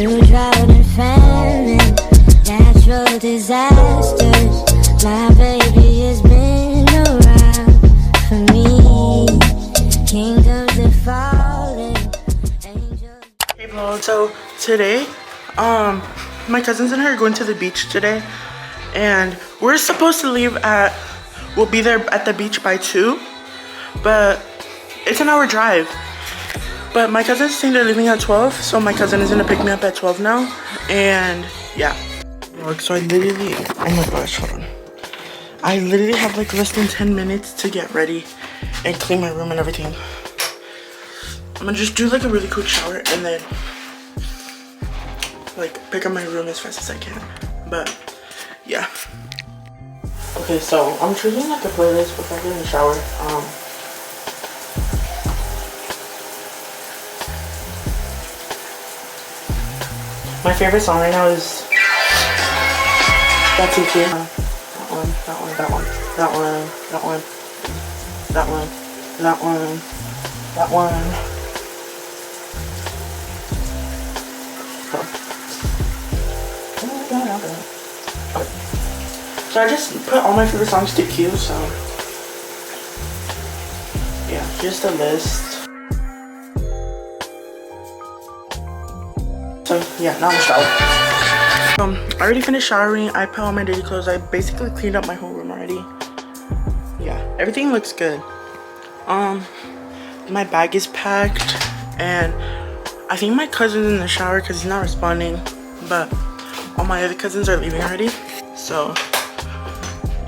You drought and famine, natural disasters. My baby has been around for me. Kingdoms are falling, angels. Hey vlog, so today, my cousins and I are going to the beach today, and we're supposed to leave at, we'll be there at the beach by 2, but it's an hour drive. But my cousin's saying they're leaving at 12, so my cousin is gonna pick me up at 12 now, and yeah. So I literally, oh my gosh, hold on. I literally have like less than 10 minutes to get ready and clean my room and everything. I'm gonna just do like a really quick shower and then like pick up my room as fast as I can. But yeah. Okay, so I'm choosing like a playlist before I get in the shower. My favorite song right now is That's Okay. That one. Okay. So I just put all my favorite songs to queue, so yeah, here's the list. So yeah, now I'm showered. I already finished showering. I put on my dirty clothes. I basically cleaned up my whole room already. Yeah, everything looks good. My bag is packed, and I think my cousin's in the shower because he's not responding, but all my other cousins are leaving already. So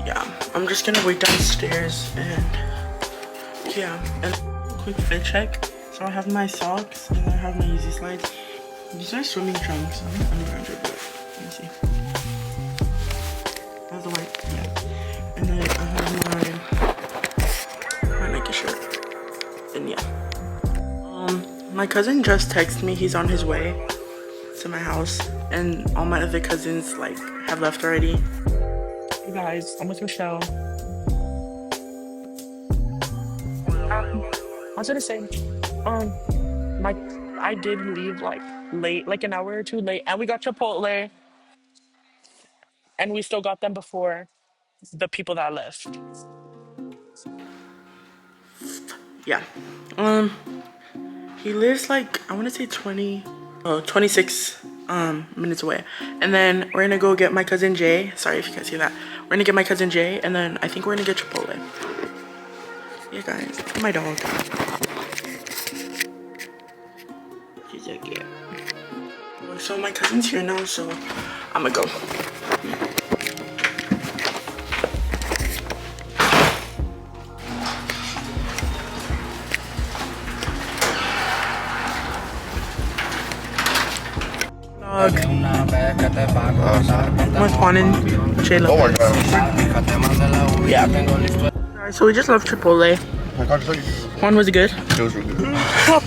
yeah, I'm just gonna wait downstairs and yeah, and quick fit check. So I have my socks and I have my Easy Slides. These are swimming trunks. I'm under, but let me see. That's the white, yeah. And then I have my Nike shirt. And yeah. My cousin just texted me. He's on his way to my house, and all my other cousins like have left already. Hey guys, I'm with Michelle. I was gonna say, I did leave like late, like an hour or two late, and we got Chipotle, and we still got them before the people that left. Yeah. He lives like, I want to say 26 minutes away. And then we're gonna go get my cousin Jay. Sorry if you guys see that. We're gonna get my cousin Jay, and then I think we're gonna get Chipotle. Yeah guys, my dog. She's so cute. So my cousin's here now, so I'm gonna go. With Juan and Shayla. Oh my god. Yeah. Alright, so we just left Chipotle. My god, Juan, was it good? it was really good.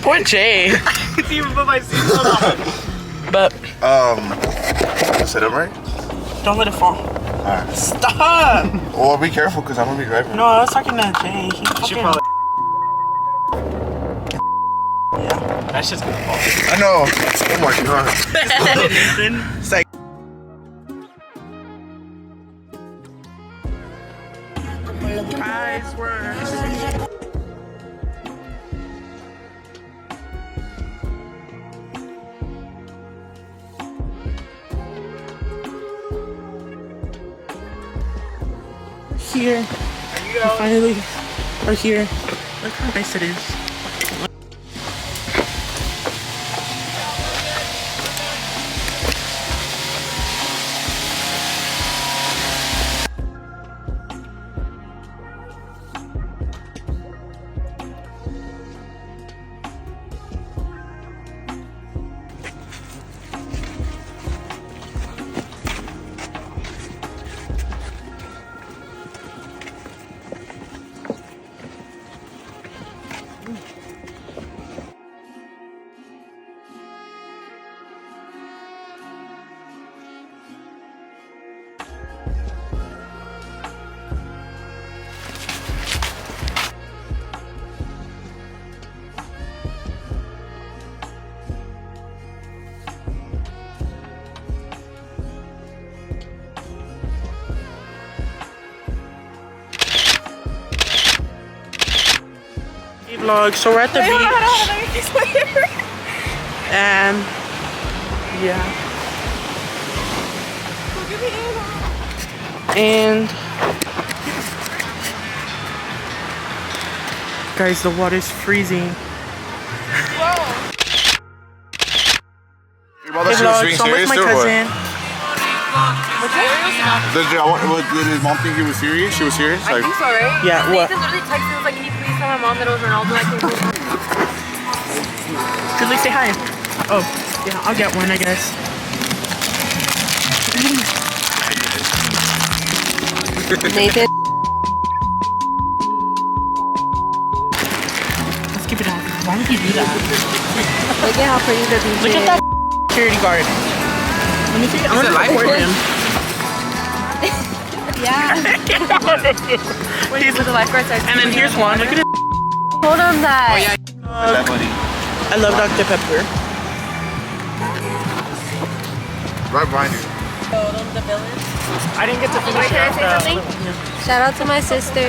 Poor Jay. It's even put my seatbelt on. But Set up right? don't let it fall. Alright. Stop! Well, be careful because I'm gonna be driving. No, I was talking to Jay. He fucking... Yeah. That shit's gonna fall. I know. Oh my god. It's like... I swear. Here. We finally are here. Look how nice it is. vlog. So we're at the beach. And yeah. And guys, the water's freezing. Hey, vlog, so I'm with my cousin. Did his mom think he was serious? She was serious? I think so, right? Yeah, what? Nathan literally texted us like, can you please tell my mom that it was Ronaldo? I can go. Julie, say hi. Oh, yeah, I'll get one, I guess. Nathan. Let's keep it on. Why would you do that? Look at how pretty the beach Look is. at that security guard. Let me see. I'm gonna record him. Yeah. He's the lifeguards are. and then here's one. Look at it. Hold on that. That buddy. I love Dr. Pepper. Right behind you. I didn't get to finish Wait, can I say something? Shout out to my sister.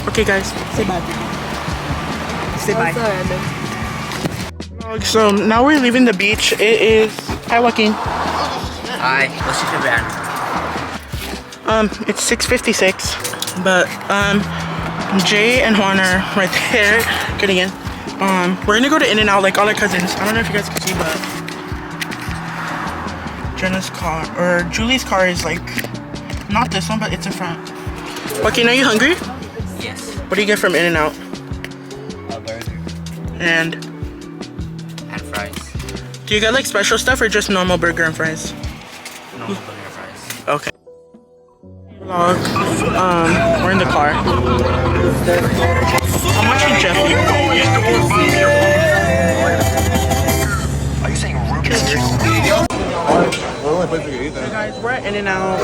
Okay, guys, say bye. Say bye. So random. So now we're leaving the beach. It is. Hi, Joaquin. Hi, what's your band? It's 6:56, but Jay and Juan are right there getting in. We're gonna go to In-N-Out like all our cousins. I don't know if you guys can see, but Jenna's car or Julie's car is like not this one, but it's in front. Joaquin, are you hungry? Yes. What do you get from In-N-Out? A burger And and fries. do you get like special stuff or just normal burger and fries? No burger and fries. Okay. Vlog. We're in the car. I'm watching Jeffy. Are you saying Rubik's Cube? Hey guys, we're at In-N-Out.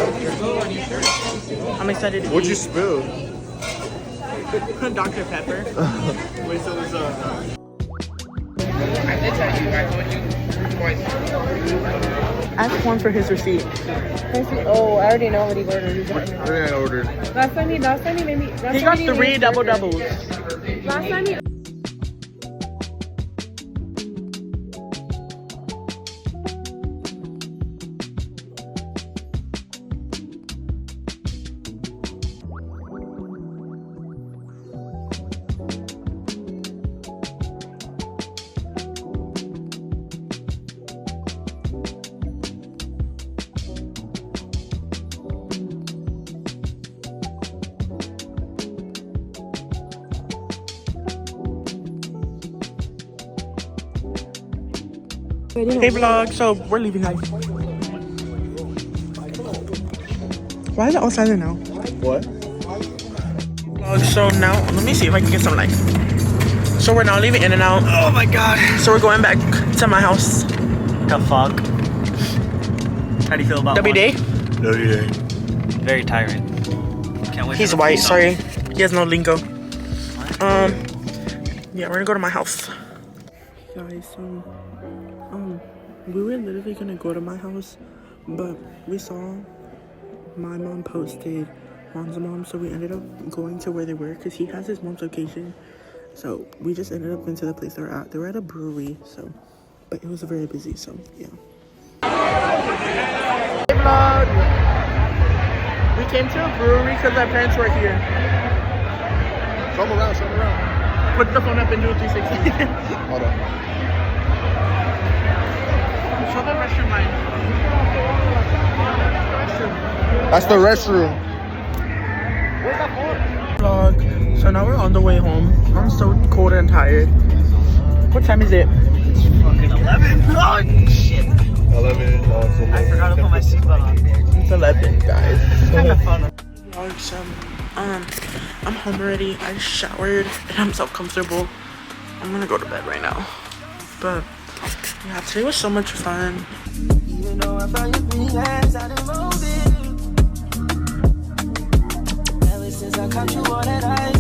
I'm excited to What'd you eat. spill? Dr. Pepper. Wait, so there's Ask Juan for his receipt. Oh, I already know what he ordered. I ordered. Last time he made me. He got 3 double doubles. Last time he. Hey vlog, so we're leaving guys. Why is it all silent now? What? Vlog, so now, let me see if I can get some light. So we're now leaving In-N-Out. Oh my god. So we're going back to my house. The fuck? How do you feel about W day? No, you didn't. Very tiring. Can't wait. He's for the white, food. sorry. He has no lingo. Yeah, we're gonna go to my house. Guys, so we were literally gonna go to my house, but we saw my mom posted Juan's mom, so we ended up going to where they were because he has his mom's location. So we just ended up into the place they were at. They were at a brewery, so but it was very busy, so yeah. Hey vlog! We came to a brewery because our parents were here. Show him around, show him around. Put the phone up and do a 360. Hold on. Show the restroom line. That's the restroom. Vlog. So now we're on the way home. I'm so cold and tired. What time is it? Fucking 11. Oh shit. 11. I forgot to put my seatbelt on. It's 11, guys. It's kind of fun. Vlog, so, I'm home already. I showered and I'm so comfortable. I'm gonna go to bed right now. But yeah, today was so much fun. Even though I found your feelings out of molded. Ever since I caught you all that I